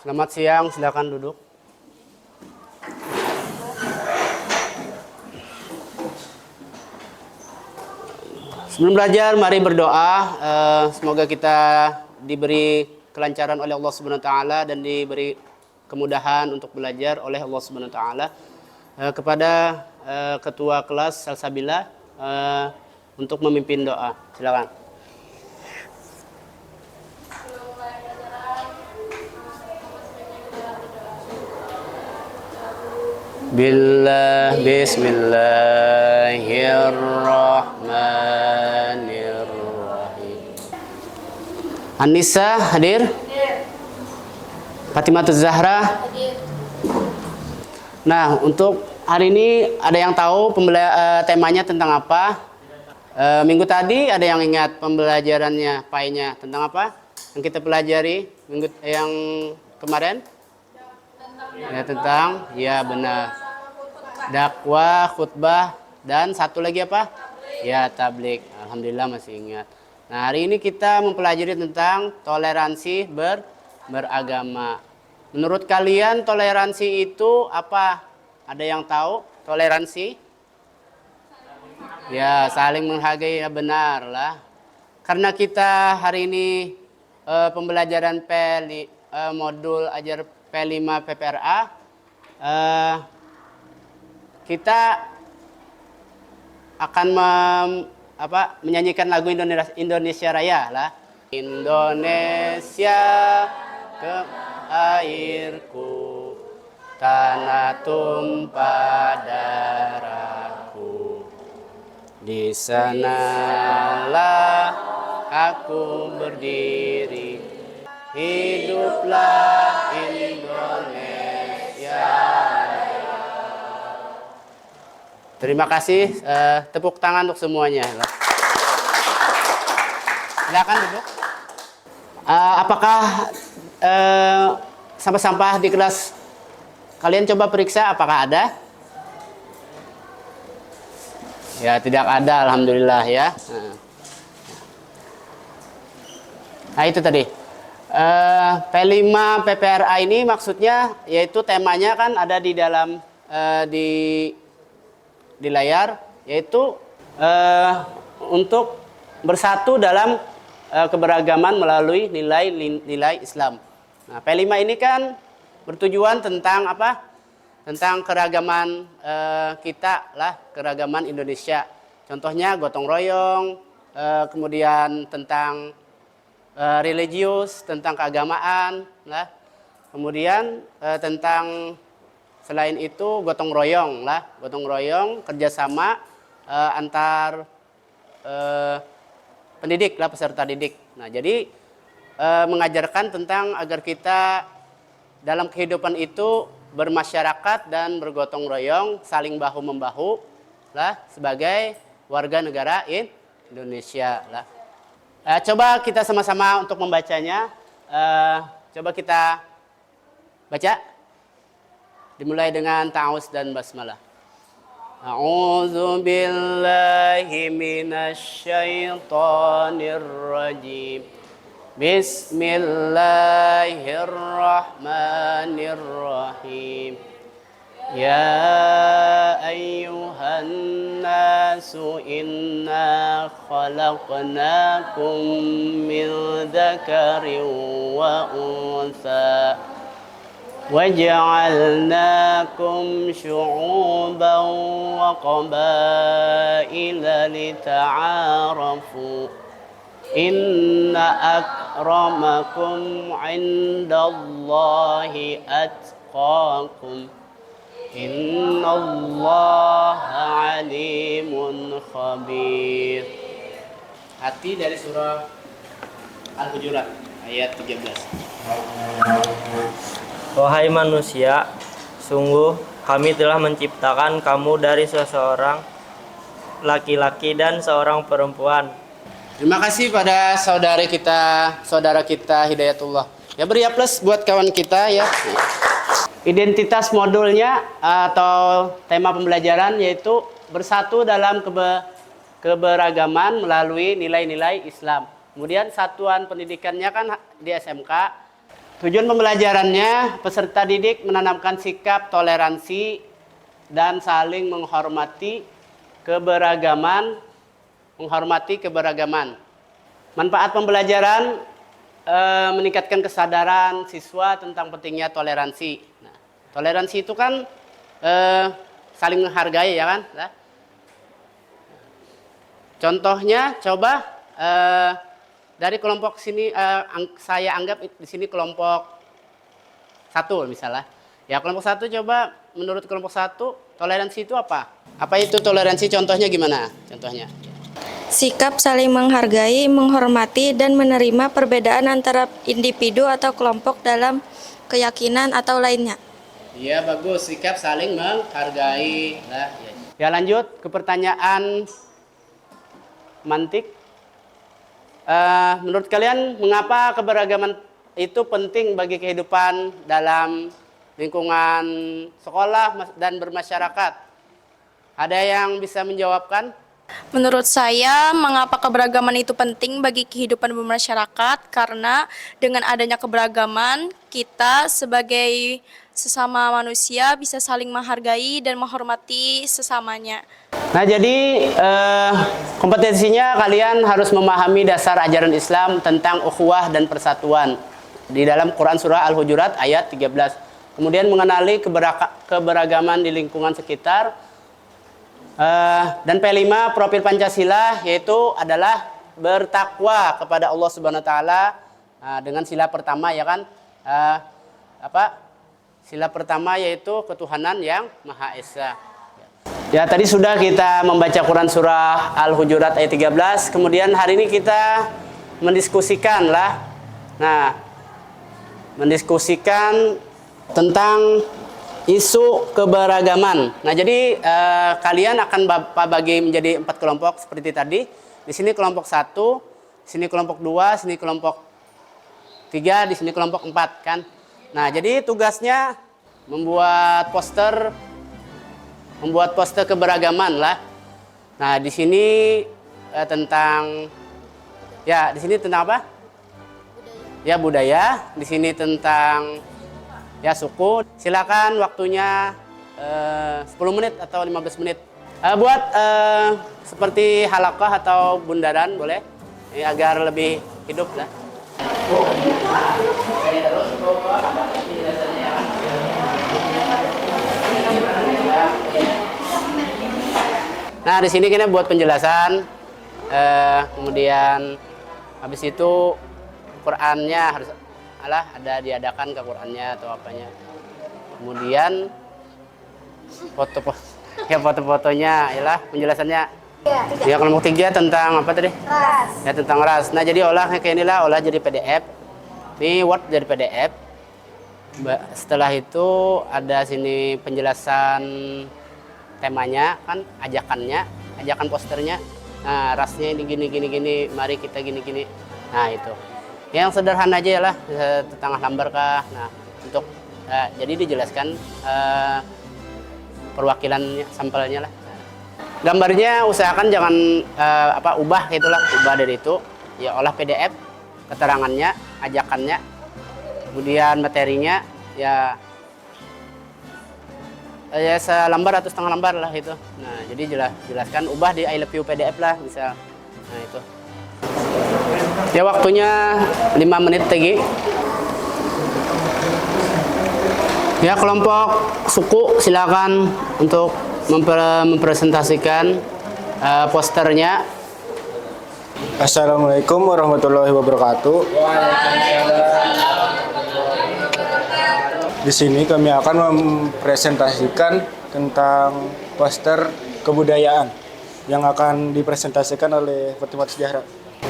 Selamat siang, silakan duduk. Sebelum belajar, mari berdoa. Semoga kita diberi kelancaran oleh Allah Subhanahu wa taala dan diberi kemudahan untuk belajar oleh Allah Subhanahu wa taala. Kepada ketua kelas Salsabila untuk memimpin doa. Silakan. Bismillahirrahmanirrahim. Anissa hadir? Fatimatuz Zahra? Hadir. Nah, untuk hari ini ada yang tahu temanya tentang apa? Minggu tadi ada yang ingat pembelajarannya, PAI-nya tentang apa? Yang kita pelajari minggu yang kemarin? Ya benar. Dakwah, khutbah, dan satu lagi apa? Ya, tablik. Alhamdulillah masih ingat. Nah, hari ini kita mempelajari tentang toleransi beragama. Menurut kalian toleransi itu apa? Ada yang tahu toleransi? Ya, saling menghargai, ya benar lah. Karena kita hari ini pembelajaran modul ajar P5 PPRA, kita akan menyanyikan lagu Indonesia Raya lah. Indonesia ke airku, tanah tumpah darahku, di sanalah aku berdiri. Hiduplah Indonesia. Terima kasih, tepuk tangan untuk semuanya. Silakan duduk. Apakah sampah-sampah di kelas kalian coba periksa apakah ada? Ya, tidak ada, alhamdulillah ya. Nah, itu tadi. P5 PPRA ini maksudnya yaitu temanya kan ada di dalam di layar, yaitu untuk bersatu dalam keberagaman melalui nilai-nilai Islam. Nah, P5 ini kan bertujuan tentang apa? Tentang keragaman kita lah, keragaman Indonesia. Contohnya gotong royong, kemudian tentang religius, tentang keagamaan lah. Kemudian tentang selain itu gotong royong lah, gotong royong kerjasama antar pendidik lah, peserta didik. Nah, jadi mengajarkan tentang agar kita dalam kehidupan itu bermasyarakat dan bergotong royong, saling bahu membahu lah sebagai warga negara Indonesia lah. Coba kita sama-sama untuk membacanya. Coba kita baca. Dimulai dengan ta'awuz dan basmalah. A'udzu billahi minasy syaithanir rajim. Bismillahirrahmanirrahim. Ya ayyuhan nasu inna khalaqnakum min dzakarin wa untha وَجَعَلْنَاكُمْ شُعُوبًا وَقَبَائِلَ لِتَعَارَفُوا إِنَّ أَكْرَمَكُمْ عِنْدَ اللَّهِ أَتْقَاكُمْ إِنَّ اللَّهَ عَلِيمٌ خَبِيرٌ. Hati dari surah Al-Hujurat ayat 13. Wahai manusia, sungguh kami telah menciptakan kamu dari seseorang laki-laki dan seorang perempuan. Terima kasih pada saudara kita Hidayatullah. Ya, beri plus buat kawan kita ya. Identitas modulnya atau tema pembelajaran yaitu bersatu dalam keberagaman melalui nilai-nilai Islam. Kemudian satuan pendidikannya kan di SMK. Tujuan pembelajarannya, peserta didik menanamkan sikap toleransi dan saling menghormati keberagaman, Manfaat pembelajaran meningkatkan kesadaran siswa tentang pentingnya toleransi. Nah, toleransi itu kan saling menghargai, ya kan? Nah, contohnya, coba dari kelompok sini, saya anggap di sini kelompok 1 misalnya. Ya, kelompok 1, coba menurut kelompok 1, toleransi itu apa? Apa itu toleransi? Contohnya gimana? Contohnya. Sikap saling menghargai, menghormati, dan menerima perbedaan antara individu atau kelompok dalam keyakinan atau lainnya. Iya, bagus. Sikap saling menghargai. Nah, ya, lanjut ke pertanyaan mantik. Menurut kalian, mengapa keberagaman itu penting bagi kehidupan dalam lingkungan sekolah dan bermasyarakat? Ada yang bisa menjawabkan? Menurut saya, mengapa keberagaman itu penting bagi kehidupan bermasyarakat? Karena dengan adanya keberagaman, kita sebagai sesama manusia bisa saling menghargai dan menghormati sesamanya. Nah, jadi kompetensinya kalian harus memahami dasar ajaran Islam tentang ukhuwah dan persatuan di dalam Quran Surah Al-Hujurat ayat 13. Kemudian mengenali keberagaman di lingkungan sekitar. Dan P5 profil Pancasila yaitu adalah bertakwa kepada Allah Subhanahu wa taala dengan sila pertama, ya kan? Sila pertama yaitu ketuhanan yang Maha Esa. Ya, tadi sudah kita membaca Quran surah Al-Hujurat ayat 13. Kemudian hari ini kita mendiskusikan tentang isu keberagaman. Nah, jadi kalian akan bagi menjadi 4 kelompok seperti tadi. Di sini kelompok 1, di sini kelompok 2, di sini kelompok 3, di sini kelompok 4 kan. Nah, jadi tugasnya membuat poster keberagaman lah. Nah, di sini tentang apa? Ya, budaya. Di sini tentang suku. Silakan waktunya 10 menit atau 15 menit. Buat seperti halaqah atau bundaran boleh, agar lebih hidup lah. Nah, di sini kita buat penjelasan, kemudian habis itu Qur'annya harus ada diadakan ke Qur'annya atau apanya. Kemudian foto-fotonya ialah penjelasannya. Ya, kelompok 3 tentang apa tadi? Ras. Ya, tentang ras. Nah, jadi olah kayak inilah, olah jadi PDF. Ini Word jadi PDF. Setelah itu ada sini penjelasan temanya kan, ajakan posternya. Nah, rasnya ini gini, mari kita gini. Nah, itu. Yang sederhana aja lah, setengah lembar kah. Nah, untuk jadi dijelaskan perwakilan sampelnya lah. Gambarnya usahakan jangan ubah dari itu. Ya, olah PDF, keterangannya, ajakannya, kemudian materinya ya selembar atau setengah lembar lah itu. Nah, jadi jelaskan, ubah di I love you PDF lah bisa. Nah, itu. Ya, waktunya 5 menit lagi. Ya, kelompok suku silakan untuk mempresentasikan posternya. Assalamualaikum warahmatullahi wabarakatuh. Di sini kami akan mempresentasikan tentang poster kebudayaan yang akan dipresentasikan oleh Fatimah Sejarah.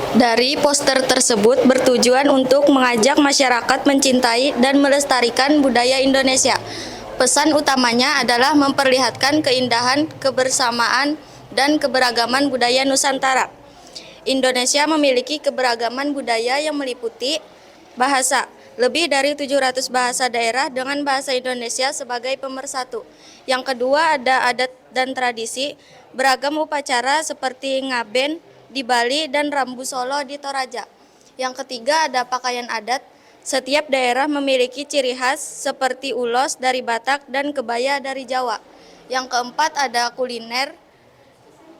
Dari poster tersebut bertujuan untuk mengajak masyarakat mencintai dan melestarikan budaya Indonesia. Pesan utamanya adalah memperlihatkan keindahan, kebersamaan, dan keberagaman budaya Nusantara. Indonesia memiliki keberagaman budaya yang meliputi bahasa, lebih dari 700 bahasa daerah dengan bahasa Indonesia sebagai pemersatu. Yang kedua ada adat dan tradisi, beragam upacara seperti ngaben di Bali dan Rambu Solo di Toraja. Yang ketiga ada pakaian adat Setiap daerah memiliki ciri khas seperti ulos dari Batak dan kebaya dari Jawa. Yang keempat ada kuliner,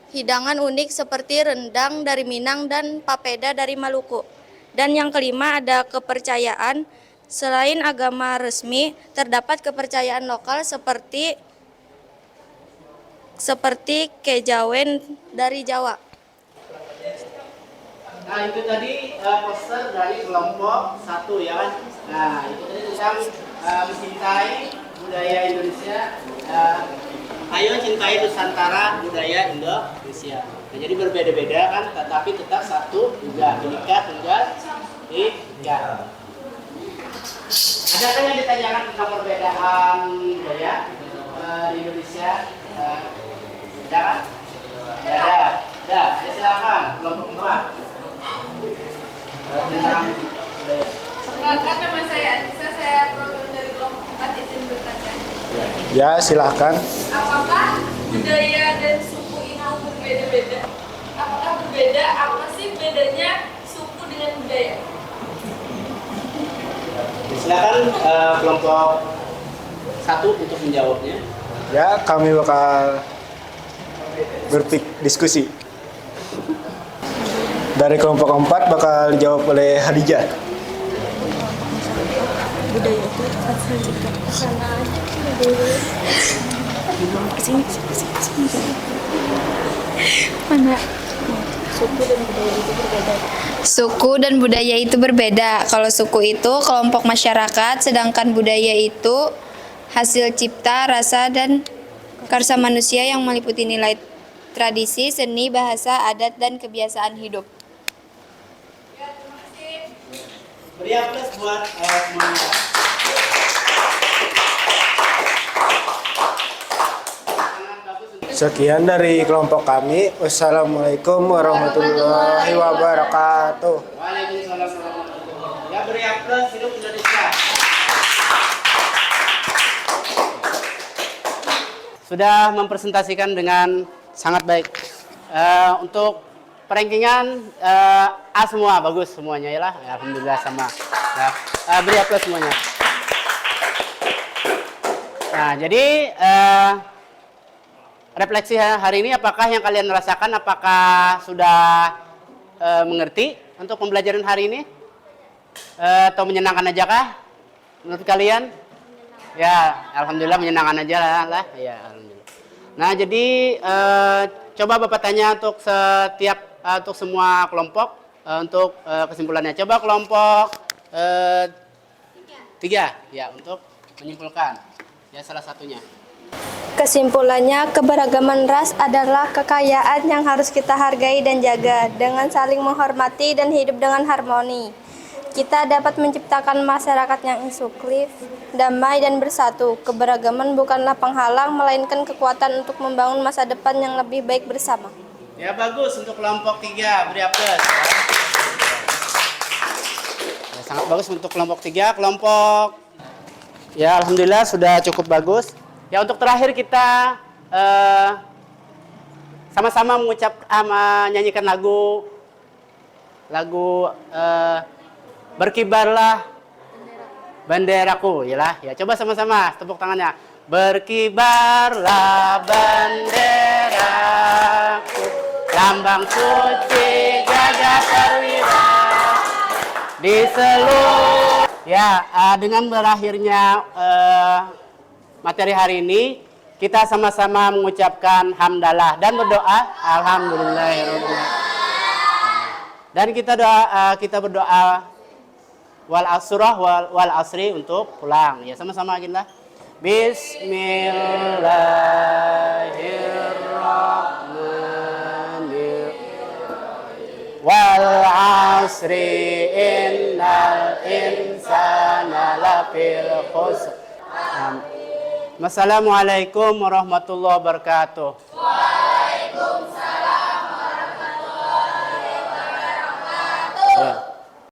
hidangan unik seperti rendang dari Minang dan papeda dari Maluku. Dan yang kelima ada kepercayaan. Selain agama resmi, terdapat kepercayaan lokal seperti kejawen dari Jawa. Nah itu tadi poster dari kelompok 1 ya kan. Nah itu tadi tentang mencintai budaya Indonesia. Ayo cintai Nusantara budaya Indonesia. Nah, jadi berbeda-beda kan, tetapi tetap satu juga. Bineka Tunggal Ika. Adakah yang ditanyakan tentang perbedaan budaya di Indonesia? Ada kan? Ada. Ya, silakan kelompok 4. Tentang budaya. Perkenalkan nama saya Anissa, saya program dari kelompok 4 izin bertanya. Ya, silahkan. Apakah budaya dan suku itu berbeda-beda? Apakah berbeda? Apa sih bedanya suku dengan budaya? Silakan kelompok 1 untuk menjawabnya. Ya, kami bakal diskusi. Dari kelompok 4 bakal dijawab oleh Hadijah. Budaya itu Suku dan budaya itu berbeda. Kalau suku itu kelompok masyarakat, sedangkan budaya itu hasil cipta, rasa, dan karsa manusia yang meliputi nilai tradisi, seni, bahasa, adat, dan kebiasaan hidup. Beri aplaus buat semuanya. Sekian dari kelompok kami. Wassalamualaikum warahmatullahi wabarakatuh. Waalaikumsalam warahmatullahi wabarakatuh. Ya beri aplaus hidup Indonesia. Sudah mempresentasikan dengan sangat baik. Untuk perankingan A semua, bagus semuanya ya lah. Alhamdulillah sama. Ya, beri aplaus semuanya. Nah, jadi refleksi hari ini apakah yang kalian rasakan, apakah sudah mengerti untuk pembelajaran hari ini? Atau menyenangkan aja kah menurut kalian? Ya, alhamdulillah menyenangkan aja lah. Ya, alhamdulillah. Nah, jadi coba Bapak tanya untuk untuk semua kelompok untuk kesimpulannya. Coba kelompok 3 ya untuk menyimpulkan. Ya, salah satunya. Kesimpulannya, keberagaman ras adalah kekayaan yang harus kita hargai dan jaga dengan saling menghormati dan hidup dengan harmoni. Kita dapat menciptakan masyarakat yang inklusif, damai, dan bersatu. Keberagaman bukanlah penghalang, melainkan kekuatan untuk membangun masa depan yang lebih baik bersama. Ya, bagus untuk kelompok 3, beri aplaus. Ya, sangat bagus untuk kelompok 3. Kelompok, ya alhamdulillah sudah cukup bagus. Ya, untuk terakhir kita sama-sama menyanyikan lagu Berkibarlah Benderaku, yalah. Ya, coba sama-sama tepuk tangannya. Berkibarlah benderaku, lambang suci gagah perwira di seluruh. Ya, dengan berakhirnya materi hari ini, kita sama-sama mengucapkan hamdalah dan berdoa alhamdulillahirabbil. Dan kita berdoa wal asri untuk pulang. Ya, sama-sama kita. Bismillahirrahmanirrahim. Wal asri innal insana lafil khusr. Wassalamualaikum warahmatullahi wabarakatuh.